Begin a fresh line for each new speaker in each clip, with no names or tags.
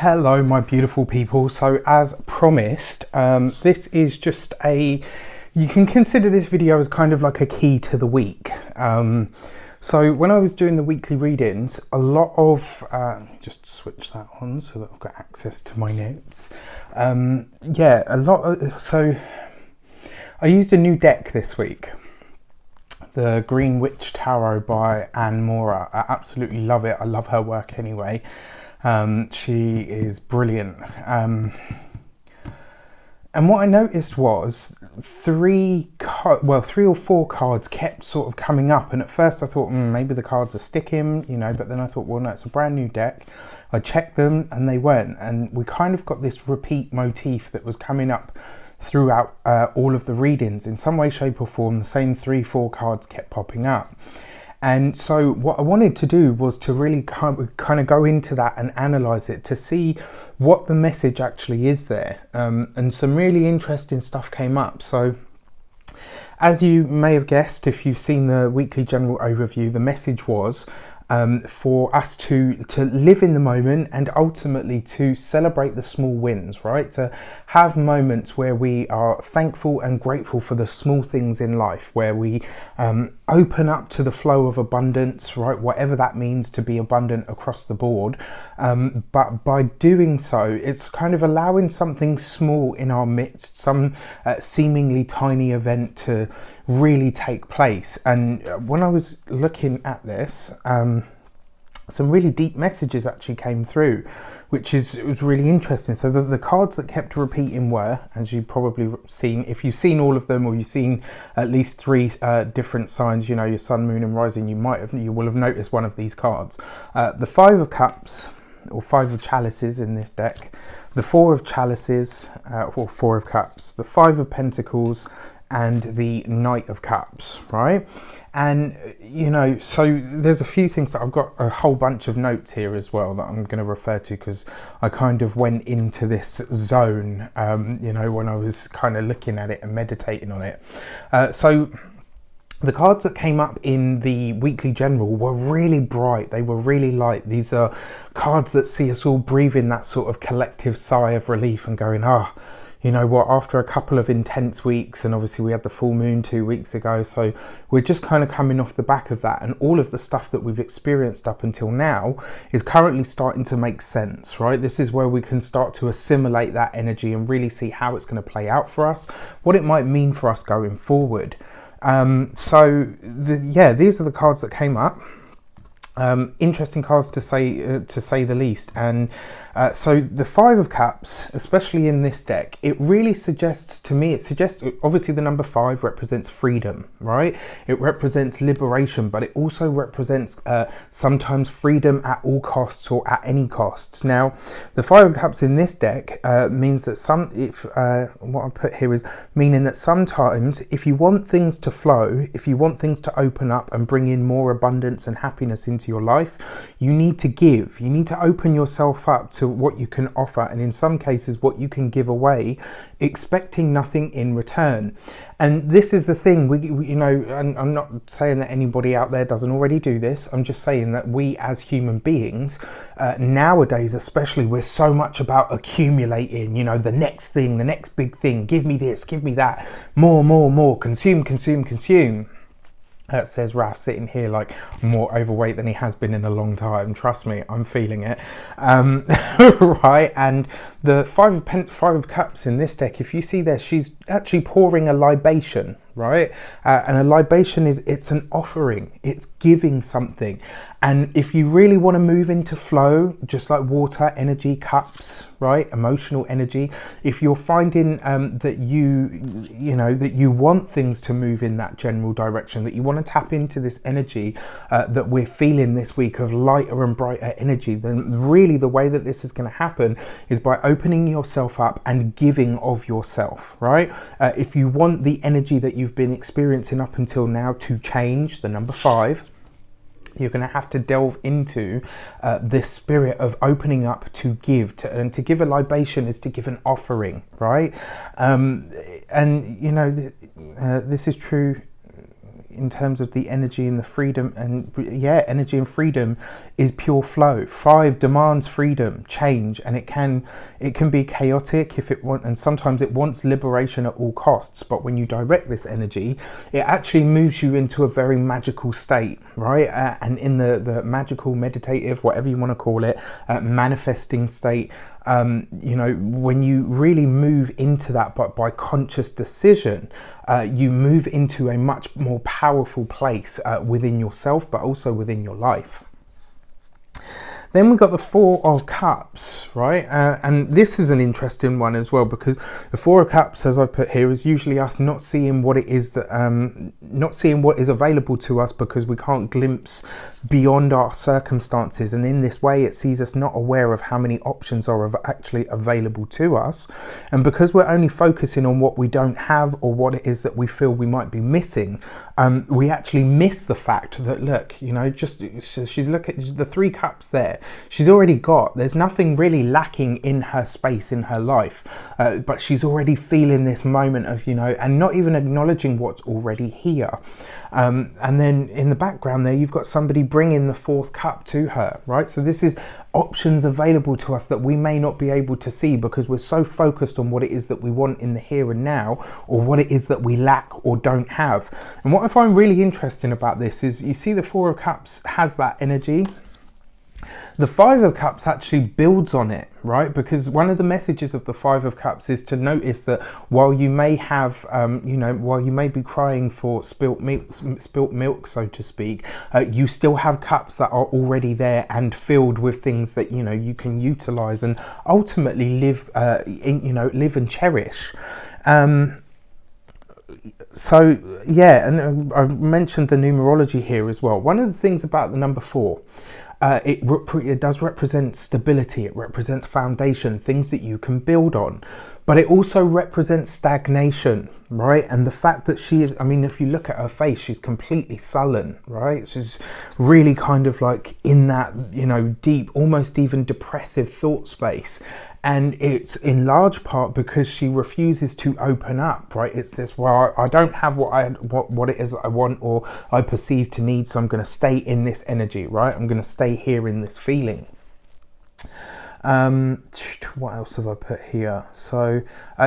Hello my beautiful people. So as promised, this is just you can consider this video as kind of like a key to the week. So when I was doing the weekly readings, a lot of, just switch that on so that I've got access to my notes. So I used a new deck this week. The Green Witch Tarot by Anne Mora. I absolutely love it. I love her work anyway. She is brilliant. And what I noticed was three or four cards kept sort of coming up. And at first I thought, maybe the cards are sticking, but then I thought, well, no, it's a brand new deck. I checked them and they weren't. And we kind of got this repeat motif that was coming up throughout all of the readings. In some way, shape or form, the same 3-4 cards kept popping up. And so what I wanted to do was to really kind of go into that and analyze it to see what the message actually is there. And some really interesting stuff came up. So as you may have guessed, if you've seen the weekly general overview, the message was for us to live in the moment and ultimately to celebrate the small wins, right? To have moments where we are thankful and grateful for the small things in life, where we open up to the flow of abundance, right? Whatever that means, to be abundant across the board. But by doing so, it's kind of allowing something small in our midst, some seemingly tiny event to really take place. And when I was looking at this, some really deep messages actually came through, which was really interesting. So the cards that kept repeating were, as you've probably seen, if you've seen all of them or you've seen at least 3 different signs, your sun, moon and rising, you will have noticed one of these cards. The 5 of Cups, or 5 of Chalices in this deck, the 4 of Chalices, or 4 of Cups, the 5 of Pentacles, and the Knight of Cups, right? And so there's a few things that I've got a whole bunch of notes here as well that I'm going to refer to, because I kind of went into this zone when I was kind of looking at it and meditating on it. So the cards that came up in the weekly general were really bright. They were really light. These are cards that see us all breathing that sort of collective sigh of relief and going, you know what, after a couple of intense weeks, and obviously we had the full moon 2 weeks ago, so we're just kind of coming off the back of that, and all of the stuff that we've experienced up until now is currently starting to make sense, right? This is where we can start to assimilate that energy and really see how it's going to play out for us, what it might mean for us going forward. These are the cards that came up. Interesting cards to say the least. And so the 5 of Cups, especially in this deck, it really suggests to me, obviously the number 5 represents freedom, right? It represents liberation, but it also represents sometimes freedom at all costs or at any costs. Now the 5 of Cups in this deck means that what I put here is meaning that sometimes if you want things to flow, if you want things to open up and bring in more abundance and happiness into your life, you need to give. You need to open yourself up to what you can offer, and in some cases what you can give away, expecting nothing in return. And this is the thing, and I'm not saying that anybody out there doesn't already do this. I'm just saying that we as human beings nowadays especially, we're so much about accumulating, the next thing, the next big thing, give me this, give me that, more, consume. Says Raf, sitting here like more overweight than he has been in a long time. Trust me, I'm feeling it. Right, and the 5 of Cups in this deck, if you see there, she's actually pouring a libation, right? And a libation it's an offering, it's giving something. And if you really want to move into flow, just like water, energy, cups, right? Emotional energy. If you're finding that you want things to move in that general direction, that you want to tap into this energy that we're feeling this week of lighter and brighter energy, then really the way that this is going to happen is by opening yourself up and giving of yourself, right? If you want the energy that you've been experiencing up until now to change, the number 5, you're going to have to delve into this spirit of opening up to give. And to give a libation is to give an offering, right? This is true in terms of the energy and the freedom, and yeah, energy and freedom is pure flow. 5 demands freedom, change, and it can be chaotic if it wants, and sometimes it wants liberation at all costs. But when you direct this energy, it actually moves you into a very magical state, right? And in the magical, meditative, whatever you want to call it, manifesting state, you know, when you really move into that, but by conscious decision, you move into a much more powerful place within yourself, but also within your life. Then we've got the 4 of Cups, right? And this is an interesting one as well, because the 4 of Cups, as I've put here, is usually us not seeing what it is that, not seeing what is available to us because we can't glimpse beyond our circumstances. And in this way, it sees us not aware of how many options are actually available to us. And because we're only focusing on what we don't have or what it is that we feel we might be missing, we actually miss the fact that, look, you know, she's looking at the 3 cups there. She's already got, there's nothing really lacking in her space in her life, but she's already feeling this moment of, you know, and not even acknowledging what's already here. And then in the background there, you've got somebody bringing the 4th cup to her, right? So this is options available to us that we may not be able to see because we're so focused on what it is that we want in the here and now, or what it is that we lack or don't have. And what I find really interesting about this is, you see the 4 of Cups has that energy. The 5 of Cups actually builds on it, right? Because one of the messages of the 5 of Cups is to notice that while you may have, you know, while you may be crying for spilt milk, so to speak, you still have cups that are already there and filled with things that, you know, you can utilize and ultimately live, you know, live and cherish. So yeah, and I mentioned the numerology here as well. One of the things about the number 4, it does represent stability, it represents foundation, things that you can build on, but it also represents stagnation, right? And the fact that she is, I mean, if you look at her face, she's completely sullen, right? She's really kind of like in that, you know, deep, almost even depressive thought space. And it's in large part because she refuses to open up, right? It's this, well, I don't have what it is that I want or I perceive to need, so I'm going to stay in this energy, right? I'm going to stay here in this feeling. What else have I put here? So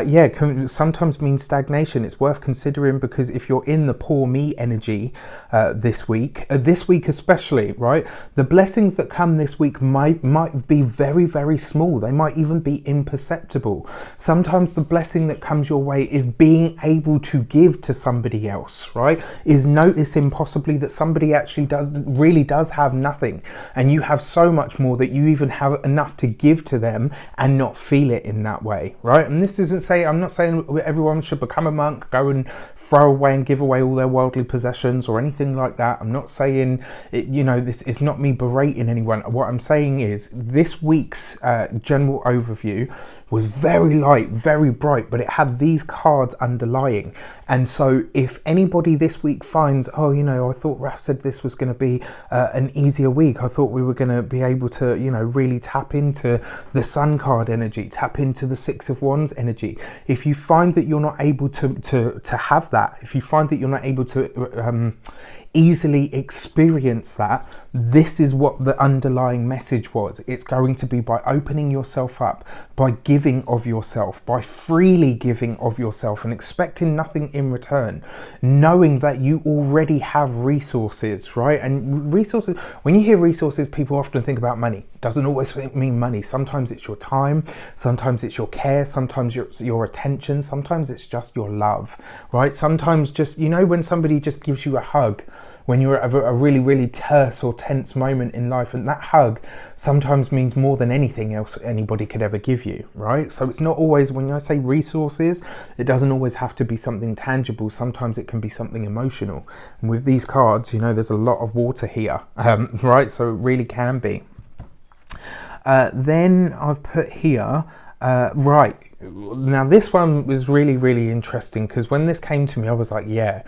yeah, can sometimes mean stagnation. It's worth considering because if you're in the poor me energy this week especially, right, the blessings that come this week might be very, very small. They might even be imperceptible. Sometimes the blessing that comes your way is being able to give to somebody else, right? Is noticing possibly that somebody actually really does have nothing, and you have so much more that you even have enough to give to them and not feel it in that way, right? And this isn't saying, I'm not saying everyone should become a monk, go and throw away and give away all their worldly possessions or anything like that. I'm not saying, you know, this is not me berating anyone. What I'm saying is this week's general overview was very light, very bright, but it had these cards underlying. And so if anybody this week finds, oh, you know, I thought Raf said this was going to be an easier week. I thought we were going to be able to, you know, really tap into the Sun card energy, tap into the 6 of Wands energy. If you find that you're not able to have that, if you find that you're not able to easily experience that, this is what the underlying message was. It's going to be by opening yourself up, by giving of yourself, by freely giving of yourself and expecting nothing in return, knowing that you already have resources, right? And resources, when you hear resources, people often think about money. It doesn't always mean money. Sometimes it's your time, sometimes it's your care, sometimes your attention, sometimes it's just your love, right? Sometimes just, you know, when somebody just gives you a hug, when you're at a really, really terse or tense moment in life, and that hug sometimes means more than anything else anybody could ever give you, right? So it's not always, when I say resources, it doesn't always have to be something tangible. Sometimes it can be something emotional. And with these cards, you know, there's a lot of water here, right? So it really can be. Then I've put here, right, Now this one was really, really interesting, because when this came to me, I was like, yeah,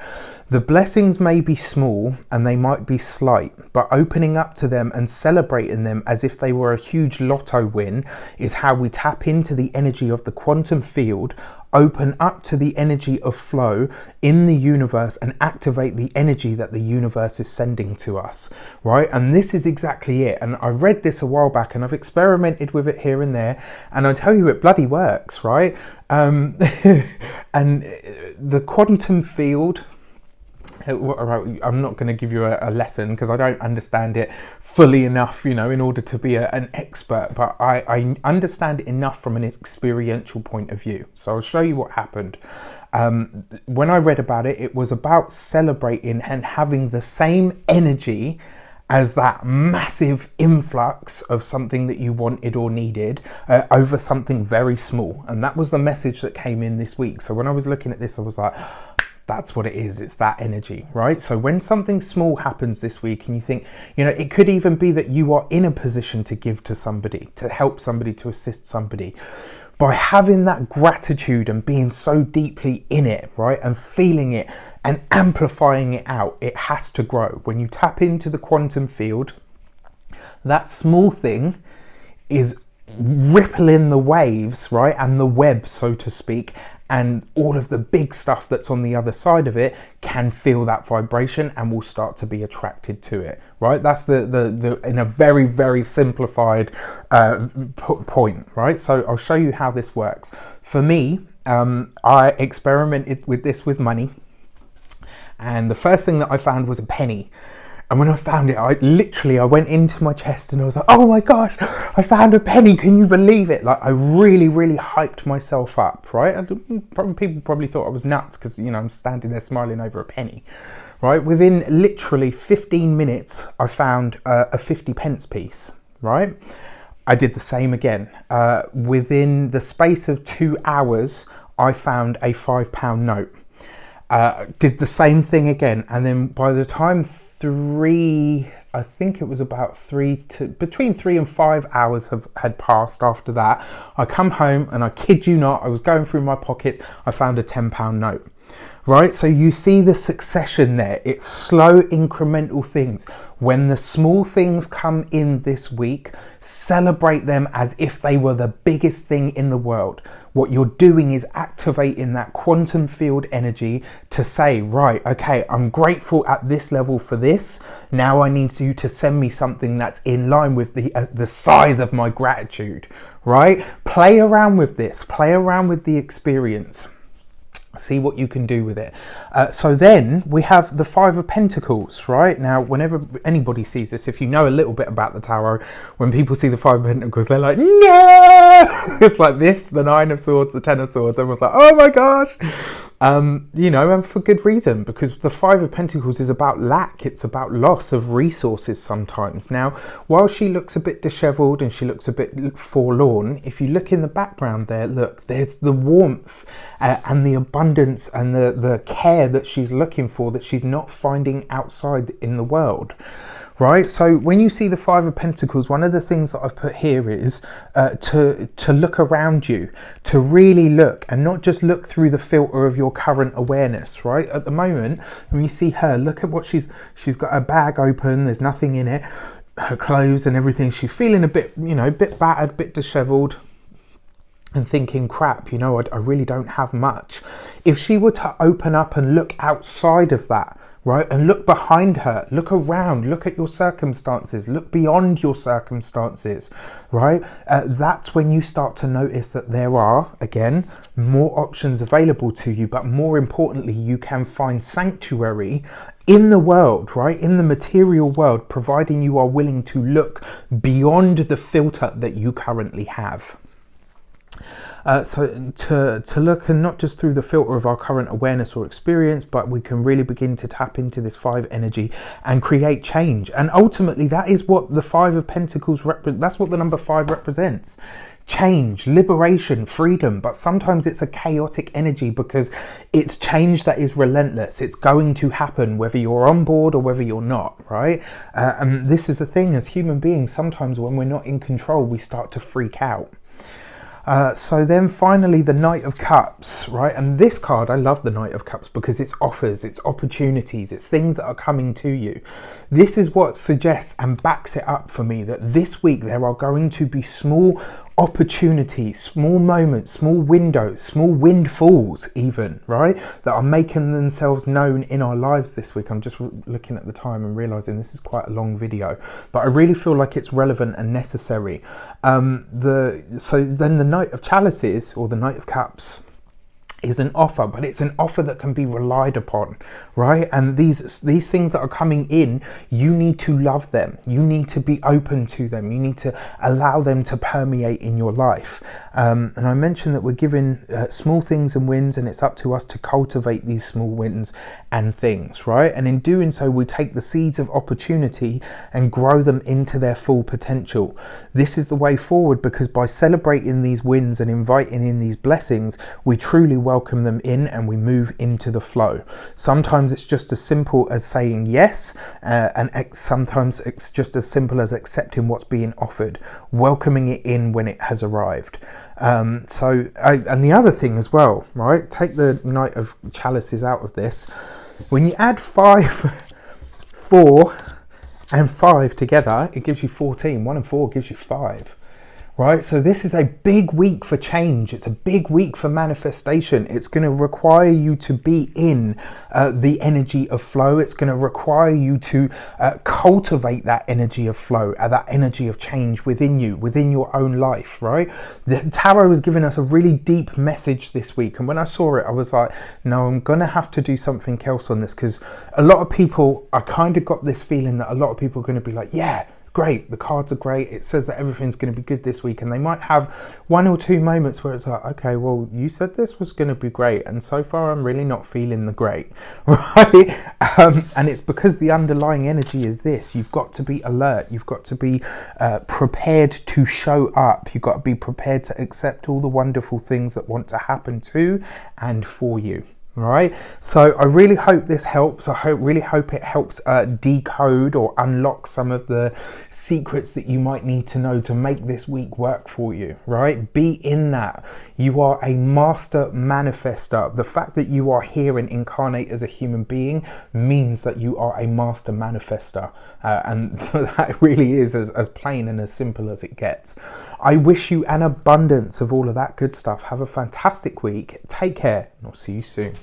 the blessings may be small and they might be slight, but opening up to them and celebrating them as if they were a huge lotto win is how we tap into the energy of the quantum field, open up to the energy of flow in the universe, and activate the energy that the universe is sending to us, right? And this is exactly it. And I read this a while back and I've experimented with it here and there, and I tell you, it bloody works, right? And the quantum field, I'm not going to give you a lesson because I don't understand it fully enough, you know, in order to be an expert, but I understand it enough from an experiential point of view. So I'll show you what happened. When I read about it, it was about celebrating and having the same energy as that massive influx of something that you wanted or needed over something very small. And that was the message that came in this week. So when I was looking at this, I was like, that's what it is. It's that energy, right? So when something small happens this week and you think, you know, it could even be that you are in a position to give to somebody, to help somebody, to assist somebody. By having that gratitude and being so deeply in it, right, and feeling it and amplifying it out, it has to grow. When you tap into the quantum field, that small thing is rippling the waves, right, and the web, so to speak, and all of the big stuff that's on the other side of it can feel that vibration and will start to be attracted to it, right? That's the in a very, very simplified point, right? So I'll show you how this works. For me, I experimented with this with money, and the first thing that I found was a penny. And when I found it, I went into my chest and I was like, oh my gosh, I found a penny. Can you believe it? Like, I really, really hyped myself up, right? People probably thought I was nuts because, you know, I'm standing there smiling over a penny, right? Within literally 15 minutes, I found a 50 pence piece, right? I did the same again. Within the space of 2 hours, I found a £5 note. Did the same thing again. And then by the time I think it was about between 3 and 5 hours had passed after that, I come home and I kid you not, I was going through my pockets, I found a £10 note. Right, so you see the succession there. It's slow incremental things. When the small things come in this week, celebrate them as if they were the biggest thing in the world. What you're doing is activating that quantum field energy to say, right, okay, I'm grateful at this level for this. Now I need you to send me something that's in line with the size of my gratitude, right? Play around with this, play around with the experience. See what you can do with it. So then we have the Five of Pentacles, right? Now, whenever anybody sees this, if you know a little bit about the tarot, when people see the Five of Pentacles, they're like, no! It's like this, the Nine of Swords, the Ten of Swords. Everyone's like, oh my gosh! You know, and for good reason, because the Five of Pentacles is about lack. It's about loss of resources sometimes. Now, while she looks a bit disheveled and she looks a bit forlorn, if you look in the background there, look, there's the warmth and the abundance and the care that she's looking for, that she's not finding outside in the world. Right, so when you see the Five of Pentacles, one of the things that I've put here is to look around you, to really look, and not just look through the filter of your current awareness. Right, at the moment, when you see her, look at what she's got her bag open. There's nothing in it. Her clothes and everything. She's feeling a bit, you know, a bit battered, a bit disheveled, and thinking, crap, you know, I really don't have much. If she were to open up and look outside of that, right, and look behind her, look around, look at your circumstances, look beyond your circumstances, right, that's when you start to notice that there are, again, more options available to you, but more importantly, you can find sanctuary in the world, right, in the material world, providing you are willing to look beyond the filter that you currently have. So to look, and not just through the filter of our current awareness or experience, but we can really begin to tap into this Five energy and create change. And ultimately, that is what the Five of Pentacles that's what the number 5 represents. Change, liberation, freedom. But sometimes it's a chaotic energy because it's change that is relentless. It's going to happen whether you're on board or whether you're not, right? And this is the thing, as human beings, sometimes when we're not in control, we start to freak out. So then finally the Knight of Cups, right? And this card, I love the Knight of Cups because it's offers, it's opportunities, it's things that are coming to you. This is what suggests and backs it up for me that this week there are going to be small opportunities, small moments, small windows, small windfalls even, right, that are making themselves known in our lives this week. I'm just looking at the time and realizing this is quite a long video, but I really feel like it's relevant and necessary. So then the Knight of Chalices, or the Knight of Cups, is an offer, but it's an offer that can be relied upon, right? And these things that are coming in, you need to love them, you need to be open to them, you need to allow them to permeate in your life. And I mentioned that we're given small things and wins, and it's up to us to cultivate these small wins and things, right? And in doing so, we take the seeds of opportunity and grow them into their full potential. This is the way forward, because by celebrating these wins and inviting in these blessings, we truly welcome them in and we move into the flow. Sometimes it's just as simple as saying yes, and sometimes it's just as simple as accepting what's being offered, welcoming it in when it has arrived. And the other thing as well, right? Take the Knight of Chalices out of this. When you add 5, 4 and 5 together, it gives you 14. 1 and 4 gives you 5. Right, so this is a big week for change. It's a big week for manifestation. It's going to require you to be in the energy of flow. It's going to require you to cultivate that energy of flow, that energy of change within you, within your own life, right? The tarot has given us a really deep message this week. And when I saw it, I was like, no, I'm going to have to do something else on this, because a lot of people, I kind of got this feeling that a lot of people are going to be like, yeah, great, the cards are great, it says that everything's going to be good this week, and they might have 1 or 2 moments where it's like, okay, well, you said this was going to be great, and so far I'm really not feeling the great, right? And it's because the underlying energy is this. You've got to be alert, you've got to be prepared to show up, you've got to be prepared to accept all the wonderful things that want to happen to and for you. Right, so I really hope this helps. I really hope it helps decode or unlock some of the secrets that you might need to know to make this week work for you, right? Be in that. You are a master manifester. The fact that you are here and incarnate as a human being means that you are a master manifester. And that really is as plain and as simple as it gets. I wish you an abundance of all of that good stuff. Have a fantastic week. Take care, and I'll see you soon.